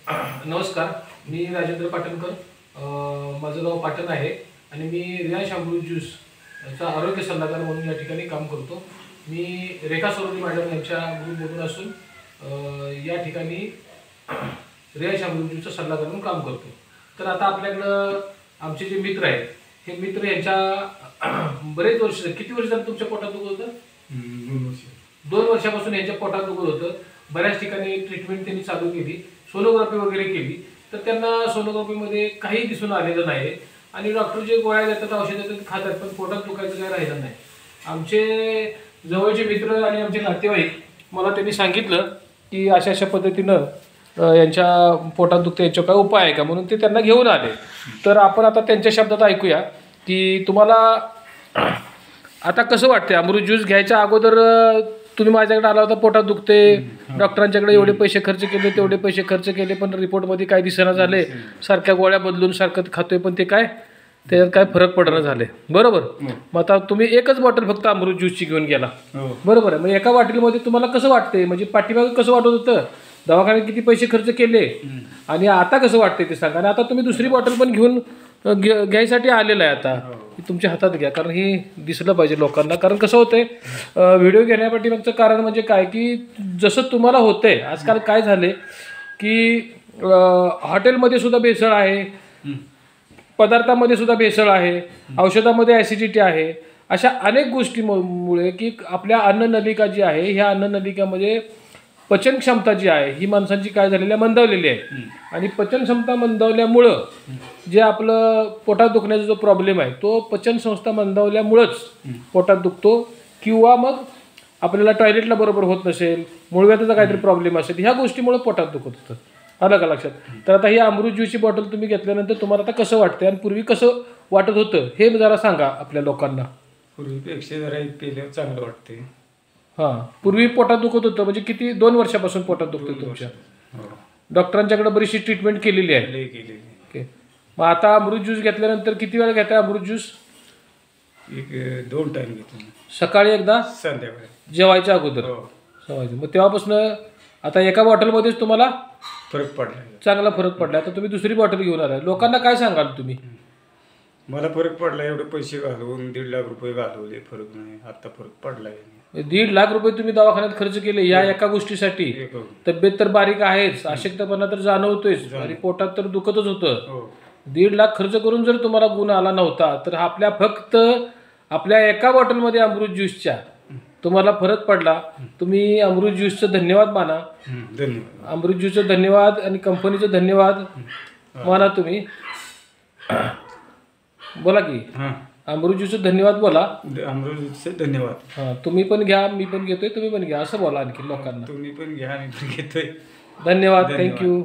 नमस्कार, मी राजेंद्र पाटणकर. माझं गाव पाटण आहे आणि मी रियांश अमृत ज्यूसचा आरोग्य सल्लागार म्हणून या ठिकाणी काम करतो. मी रेखा सरोदी मॅडम यांच्या ग्रुपमधून असून या ठिकाणी रियांश अमृत ज्यूसचा सल्लागार म्हणून काम करतो. तर आता आपल्याकडं आमचे जे मित्र आहेत, हे मित्र यांच्या बरेच वर्ष, किती वर्ष झालं तुमच्या पोटात दुखत होतं? 2 वर्षापासून यांच्या पोटात दुखत होतं. बऱ्याच ठिकाणी ट्रीटमेंट त्यांनी चालू केली, सोनोग्राफी वगैरे केली, तर त्यांना सोनोग्राफीमध्ये काही दिसून आलेलं नाही आणि डॉक्टर जे गोळ्या देतात, औषध देतात, खातात, पण पोटात दुखायचं काही राहिलं नाही. आमचे जवळचे मित्र आणि आमचे नातेवाईक मला त्यांनी सांगितलं की अशा अशा पद्धतीनं यांच्या पोटात दुखतं, यांच्यावर काय उपाय आहे का, म्हणून ते त्यांना घेऊन आले. तर आपण आता त्यांच्या शब्दात ऐकूया की तुम्हाला आता कसं वाटतंय. अमृत ज्यूस घ्यायच्या अगोदर तुम्ही माझ्याकडे आला होता, पोटात दुखते, डॉक्टरांच्याकडे एवढे पैसे खर्च केले, तेवढे पैसे खर्च केले, पण रिपोर्टमध्ये काय दिसेना झाले, सारख्या गोळ्या बदलून सारखं खातोय, पण ते काय त्याच्यात काय फरक पडणं झाले, बरोबर. मग आता तुम्ही एकच बॉटल फक्त अमृत ज्यूसची घेऊन गेला, बरोबर आहे. मग एका बॉटलमध्ये तुम्हाला कसं वाटतंय, म्हणजे पाठीमागे कसं वाटत होतं, दवाखान्यात किती पैसे खर्च केले आणि आता कसं वाटतंय ते सांगा. आणि आता तुम्ही दुसरी बॉटल पण घेऊन घ्यायसाठी आलेलं आहे, आता तुमच्या हातात घ्या, कारण हे दिसलं पाहिजे लोकांना. कारण कसं होतंय, व्हिडिओ घेण्यापाठीमागचं कारण म्हणजे काय की जसं तुम्हाला होतंय आजकाल काय झाले की हॉटेलमध्ये सुद्धा भेसळ आहे, पदार्थामध्ये सुद्धा भेसळ आहे, औषधामध्ये ॲसिडिटी आहे, अशा अनेक गोष्टीमुळे की आपल्या अन्ननलिका जी आहे, ह्या अन्ननलिकामध्ये पचन क्षमता जी आहे ही माणसांची काय झालेली आहे, मंदावलेली आहे. आणि पचन क्षमता मंदावल्यामुळं जे आपलं पोटात दुखण्याचा जो प्रॉब्लेम आहे, तो पचन संस्था मंदावल्यामुळंच पोटात दुखतो, किंवा मग आपल्याला टॉयलेटला बरोबर होत नसेल, मुळव्याधाचा काहीतरी प्रॉब्लेम असेल, ह्या गोष्टीमुळे पोटात दुखत होतं. आलं का लक्षात. तर आता ही अमृत ज्यूसची बॉटल तुम्ही घेतल्यानंतर तुम्हाला आता कसं वाटतं आणि पूर्वी कसं वाटत होतं हे जरा सांगा आपल्या लोकांना. पूर्वीपेक्षा जरा पेल्यावर चांगलं वाटते. हां, पूर्वी पोटात दुखत होतं म्हणजे किती, 2 वर्षापासून पोटात दुखतं तुमच्या? डॉक्टरांच्याकडे बरीचशी ट्रीटमेंट केलेली आहे. ओके. मग आता अमृत ज्यूस घेतल्यानंतर किती वेळा घेताय अमृत ज्यूस? 2 टाइम घेतो. सकाळी एकदा, संध्याकाळी जेवायच्या अगोदर. मग तेव्हापासून आता एका बॉटलमध्येच तुम्हाला फरक पडला, चांगला फरक पडला. आता तुम्ही दुसरी बॉटल घेऊन आलाय, लोकांना काय सांगाल तुम्ही? मला फरक पडला, एवढे पैसे घालवून 1.5 लाख रुपये घालवले, फरक नाही, आता फरक पडलाय. 1.5 लाख रुपये तुम्ही दवाखान्यात खर्च केले या एका गोष्टीसाठी. तब्येत तर बारीक आहेच, अशक्तपणा तर जाणवतोयच आणि पोटात तर दुखतच होतं. 1.5 लाख खर्च करून जर तुम्हाला गुण आला नव्हता, तर आपल्या फक्त आपल्या एका बॉटलमध्ये अमृत ज्यूसच्या तुम्हाला फरक पडला. तुम्ही अमृत ज्यूसचं धन्यवाद माना. अमृत ज्यूसचं धन्यवाद आणि कंपनीचं धन्यवाद माना. तुम्ही बोला की अमृत ज्यूसचं धन्यवाद बोला. अमृत ज्यूसचं धन्यवाद. हां, तुम्ही पण घ्या, मी पण घेतोय, तुम्ही पण घ्या, असं बोला आणखी लोकांना. तुम्ही पण घ्या, मी पण घेतोय. धन्यवाद, थँक्यू.